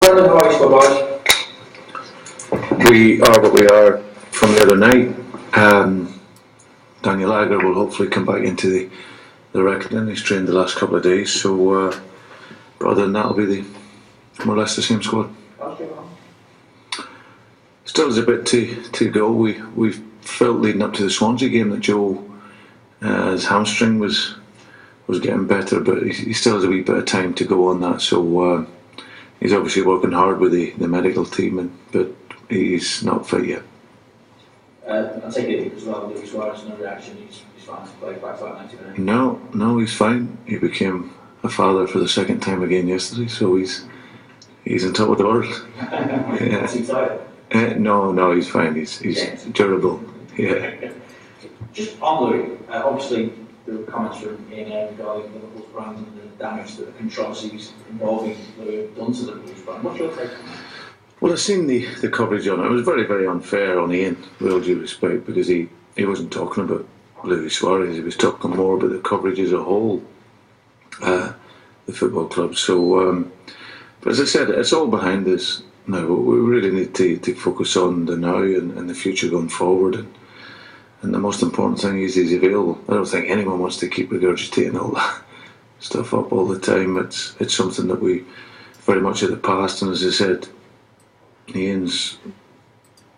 Brendan, how are you, squad boys? We are what we are from the other night. Daniel Agger will hopefully come back into the reckoning. He's trained the last couple of days, so but other than that, it'll be more or less the same squad. Still has a bit to go. We felt leading up to the Swansea game that Joe, his hamstring was getting better, but he still has a wee bit of time to go on that. So he's obviously working hard with the medical team, but he's not fit yet. I take it as well, Luis Suarez, no reaction, he's fine to play back for that 90 minutes. No, he's fine. He became a father for the second time again yesterday, so he's on top of the world. Yeah. Is he tired? No, he's fine. He's durable. Yeah. Just on Louis, obviously there were comments from Ian regarding Liverpool's brand and the damage that the controversies involving Louis have done to Liverpool's brand. What's your take on that? Well, I've seen the coverage on it. It was very, very unfair on Ian, with all due respect, because he wasn't talking about Luis Suarez. He was talking more about the coverage as a whole, the football club. So, but as I said, it's all behind us now. We really need to focus on the now and the future going forward. And the most important thing is he's available. I don't think anyone wants to keep regurgitating all that stuff up all the time. It's something that we very much of the past, and as I said, Ian's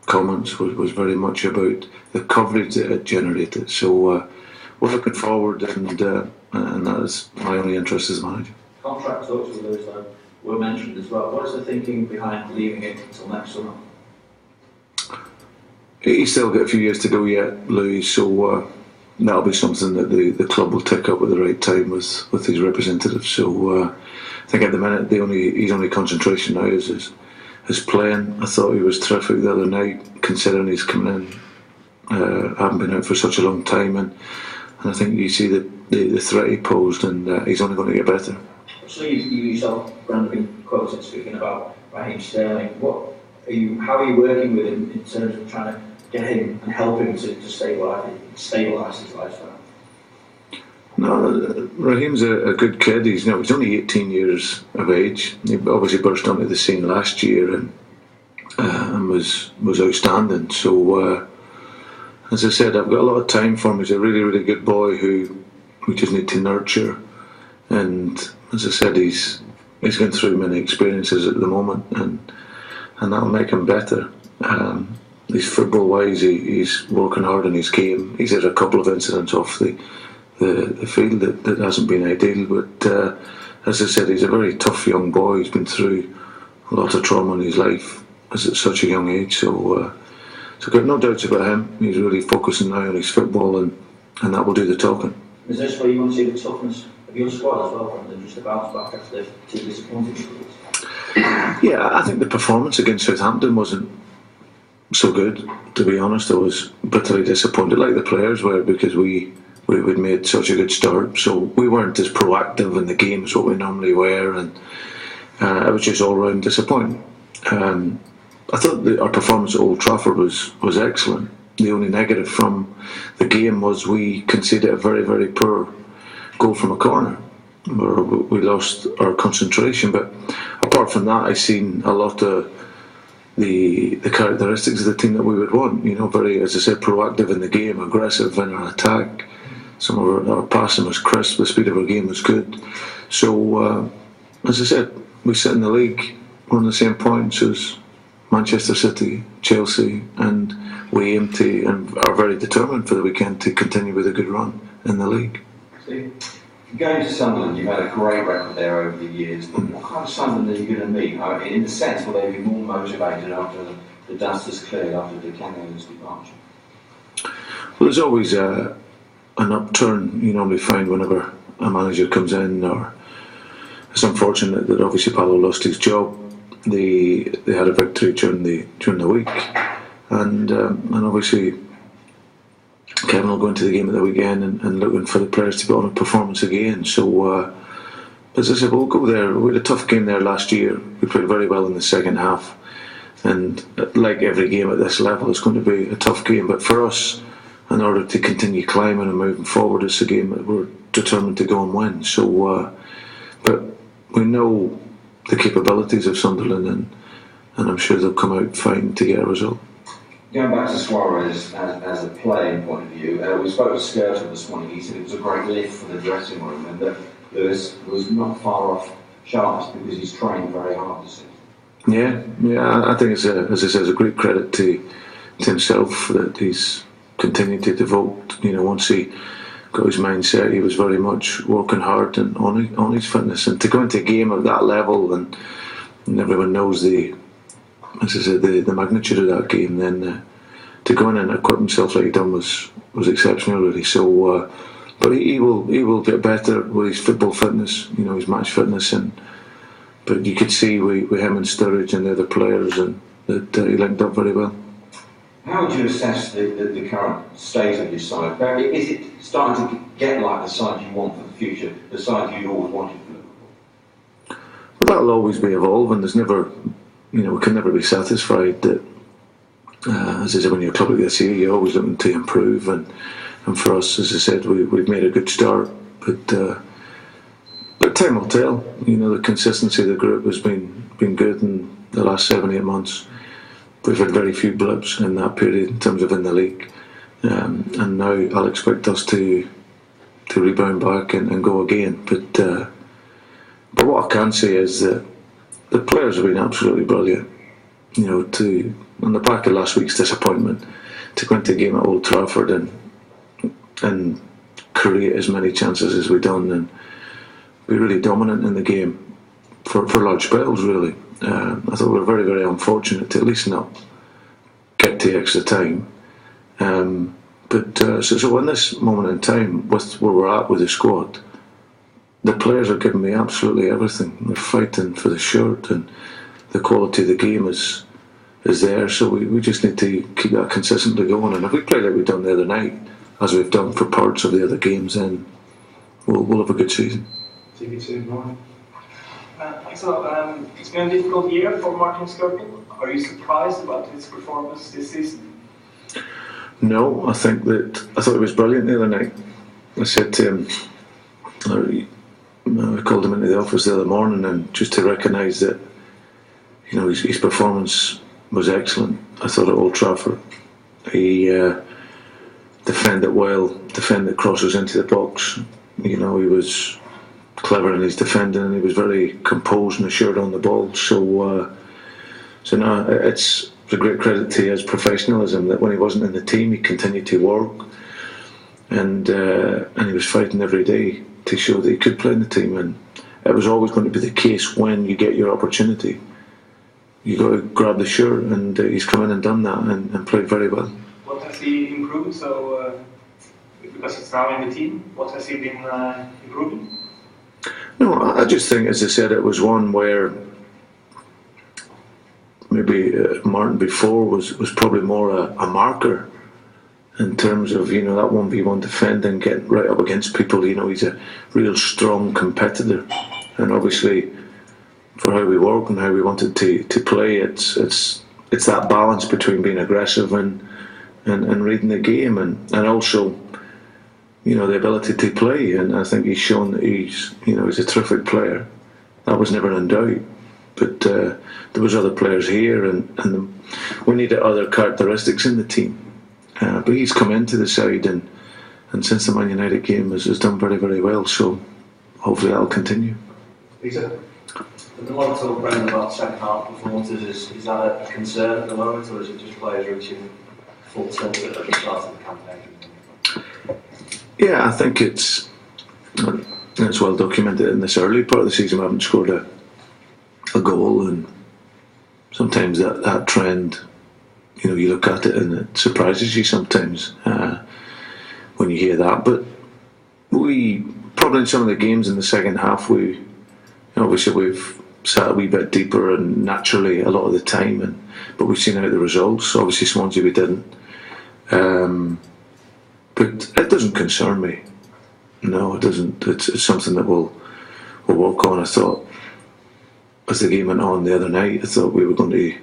comments was very much about the coverage that it generated. So we're looking forward, and that is my only interest as a manager. Contract talks with Lewis were mentioned as well. What is the thinking behind leaving it until next summer? He's still got a few years to go yet, Louis, so that'll be something that the club will take up at the right time with his representatives. So I think at the minute his only concentration now is his playing. I thought he was terrific the other night, considering he's coming in, haven't been out for such a long time, and I think you see the threat he posed, and he's only going to get better. So you yourself, Brandon, been quoted speaking about Raheem Sterling. How are you working with him in terms of trying to get him and help him to stabilise his lifestyle? No, Raheem's a good kid. He's only 18 years of age. He obviously burst onto the scene last year and was outstanding. So as I said, I've got a lot of time for him. He's a really, really good boy who we just need to nurture. And as I said, he's going through many experiences at the moment, and that'll make him better. He's football-wise, he's working hard in his game. He's had a couple of incidents off the field that hasn't been ideal, but as I said, he's a very tough young boy. He's been through a lot of trauma in his life at such a young age, so I've got no doubts about him. He's really focusing now on his football, and that will do the talking. Is this where you want to see the toughness of your squad as well, Brandon, just to bounce back after the two disappointing results? Yeah, I think the performance against Southampton wasn't so good, to be honest. I was bitterly disappointed, like the players were, because we'd made such a good start, so we weren't as proactive in the game as what we normally were, and it was just all round disappointing. I thought our performance at Old Trafford was excellent. The only negative from the game was we conceded a very, very poor goal from a corner, where we lost our concentration. But apart from that, I've seen a lot of the characteristics of the team that we would want. Very, as I said, proactive in the game, aggressive in our attack. Some of our passing was crisp, the speed of our game was good. So, as I said, we sit in the league, we're on the same points as Manchester City, Chelsea, and we aim to and are very determined for the weekend to continue with a good run in the league. Steve, going to Sunderland, you've had a great record there over the years. What kind of Sunderland are you going to meet? I mean, in the sense, will they be more motivated after the dust has cleared after the Canio's departure? Well, there's always an upturn you normally find whenever a manager comes in, or it's unfortunate that obviously Paulo lost his job. They had a victory during the week, and obviously Kevin will go into the game at the weekend and looking for the players to put on a performance again. So as I said, we'll go there. We had a tough game there last year. We played very well in the second half, and like every game at this level, it's going to be a tough game. But for us, in order to continue climbing and moving forward, it's a game that we're determined to go and win. So but we know the capabilities of Sunderland, and I'm sure they'll come out fighting to get a result. Going back to Suarez as a playing point of view, we spoke to Skirtle this morning. He said it was a great lift for the dressing room, and that Lewis was not far off sharps because he's trained very hard this season. Yeah. I think it's as I say, it's a great credit to himself that he's continued to devote. Once he got his mindset, he was very much working hard and on his fitness, and to go into a game of that level, and everyone knows the magnitude of that game, then to go in and equip himself like he done was exceptional, really. So, but he will get better with his football fitness, his match fitness, but you could see with him and Sturridge and the other players, and that he linked up very well. How would you assess the current state of your side, Barry? Is it starting to get like the side you want for the future, the side you'd always wanted for Liverpool? Well, that'll always be evolving. There's never. We can never be satisfied. That, as I said, when you're a club like this here, you're always looking to improve. And for us, as I said, we've made a good start. But time will tell. The consistency of the group has been good in the last 7-8 months. We've had very few blips in that period in terms of in the league. And now I'll expect us to rebound back and go again. But what I can say is that the players have been absolutely brilliant. On the back of last week's disappointment, to go into a game at Old Trafford and create as many chances as we've done, and be really dominant in the game for large spells, really. I thought we were very, very unfortunate to at least not get to extra time. So in this moment in time, with where we're at with the squad, the players are giving me absolutely everything. They're fighting for the shirt, and the quality of the game is there. So we just need to keep that consistently going. And if we play like we've done the other night, as we've done for parts of the other games, then we'll have a good season. See you soon, Martin. It's been a difficult year for Martin Skirtle. Are you surprised about his performance this season? No, I thought it was brilliant the other night. I said to him, I called him into the office the other morning, and just to recognise that his performance was excellent. I thought at Old Trafford he defended well, defended crosses into the box. He was clever in his defending, and he was very composed and assured on the ball. So no, it's a great credit to his professionalism that when he wasn't in the team, he continued to work, and he was fighting every day to show that he could play in the team. And it was always going to be the case when you get your opportunity. You got to grab the shirt, and he's come in and done that and played very well. What has he improved? So, because he's now in the team, what has he been improving? No, I just think, as I said, it was one where maybe Martin before was probably more a marker in terms of that 1v1 defending, getting right up against people. He's a real strong competitor, and obviously for how we work and how we wanted to play, it's that balance between being aggressive and reading the game, and also the ability to play. And I think he's shown that he's a terrific player. That was never in doubt. But there was other players here, and we needed other characteristics in the team. But he's come into the side, and since the Man United game has done very, very well. So hopefully that'll continue. Peter, the lot of talk around about second half performances. Is that a concern at the moment, or is it just players reaching full tilt at the start of the campaign? Yeah, I think it's well documented in this early part of the season. We haven't scored a goal, and sometimes that trend, you look at it and it surprises you sometimes when you hear that. But we probably in some of the games in the second half, obviously we've sat a wee bit deeper and naturally a lot of the time, but we've seen out the results. Obviously Swansea we didn't, but it doesn't concern me. No, it doesn't. It's something that we'll work on. I thought as the game went on the other night, I thought we were going to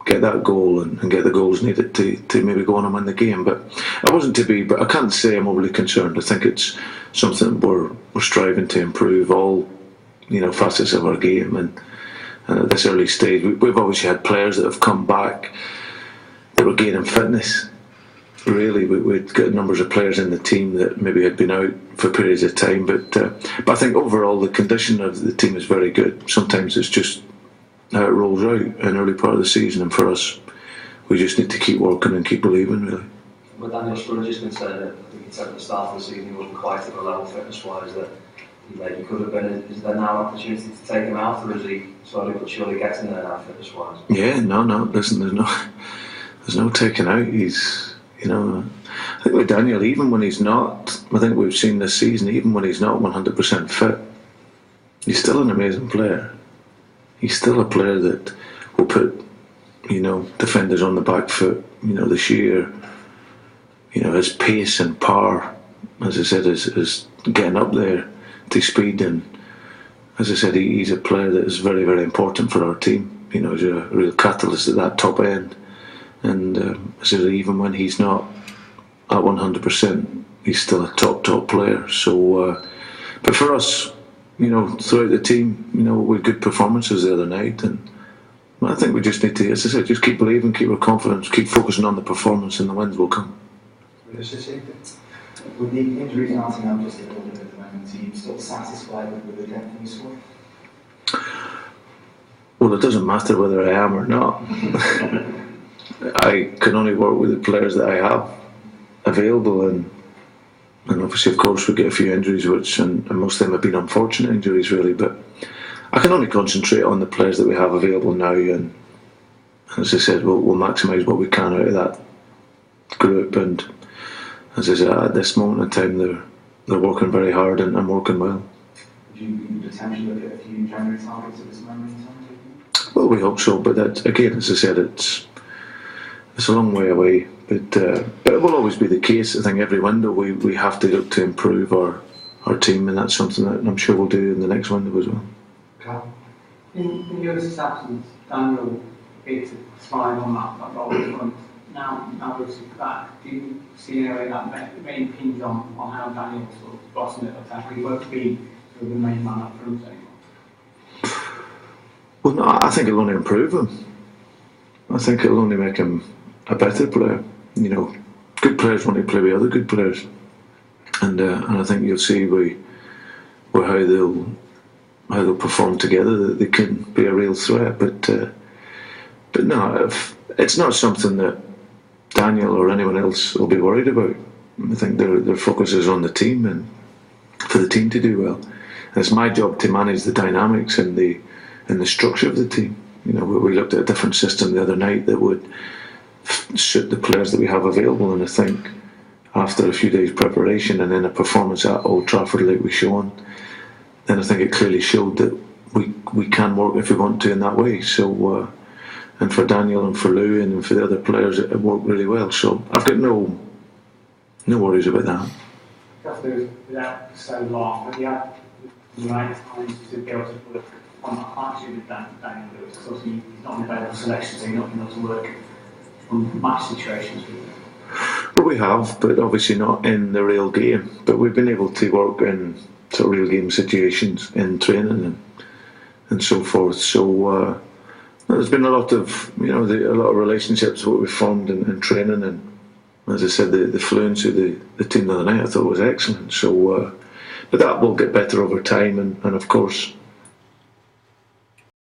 get that goal and get the goals needed to maybe go on and win the game. But I wasn't to be. But I can't say I'm overly concerned. I think it's something we're striving to improve all facets of our game, and And at this early stage, we've obviously had players that have come back that were gaining fitness. Really, we'd got numbers of players in the team that maybe had been out for periods of time, but I think overall the condition of the team is very good. Sometimes it's just how it rolls out in early part of the season, and for us, we just need to keep working and keep believing, really. But Daniel Sturridge has been saying that he said at the start of the season he wasn't quite at the level fitness-wise that he maybe could have been. Is there now an opportunity to take him out, or is he slowly but surely getting there now fitness-wise? Yeah, no. Listen, there's no taking out. He's, I think with Daniel, even when he's not, I think we've seen this season, even when he's not 100% fit, he's still an amazing player. He's still a player that will put, defenders on the back foot. The sheer, his pace and power, as I said, is getting up there to speed. And as I said, he's a player that is very, very important for our team. He's a real catalyst at that top end. And as I said, even when he's not at 100%, he's still a top player. So, but for us, throughout the team, with good performances the other night, and I think we just need to, as I said, just keep believing, keep our confidence, keep focusing on the performance, and the wins will come. With the injuries mounting up just a little bit at the moment, are you still satisfied with the depth in your squad? Well, it doesn't matter whether I am or not. I can only work with the players that I have available, and obviously, of course, we get a few injuries, and most of them have been unfortunate injuries, really. But I can only concentrate on the players that we have available now, and as I said, we'll maximise what we can out of that group. And as I said, at this moment in time, they're working very hard and working well. Would you potentially look at a few January targets at this moment in time? Well, we hope so, but that, again, as I said, it's a long way away. But it will always be the case. I think every window we have to look to improve our team, and that's something that I'm sure we'll do in the next window as well. In your absence, Daniel appeared to thrive on that role in front. Now Bruce is back. Do you see any way that may impinge on how Daniel sort of blossom at attack? He won't be sort of the main man up front anymore. Well, no, I think it'll only improve him. I think it'll only make him a better player. Good players want to play with other good players, and I think you'll see how they'll perform together, that they can be a real threat. But no, it's not something that Daniel or anyone else will be worried about. I think their focus is on the team and for the team to do well. And it's my job to manage the dynamics and the structure of the team. We looked at a different system the other night that would suit the players that we have available, and I think after a few days preparation and then a performance at Old Trafford like we've shown, then I think it clearly showed that we can work if we want to in that way. So and for Daniel and for Lou and for the other players, it worked really well. So I've got no worries about that. Just without so long, but you had the right time to be able to work on that partnership with Daniel Lewis, because obviously he's not in the available selection, so you're not able to work on match situations with him. But we have, but obviously not in the real game. But we've been able to work in sort of real game situations in training and so forth. So there's been a lot of a lot of relationships what we've formed in training, and as I said, the fluency of the team the other night I thought was excellent. So, but that will get better over time, and of course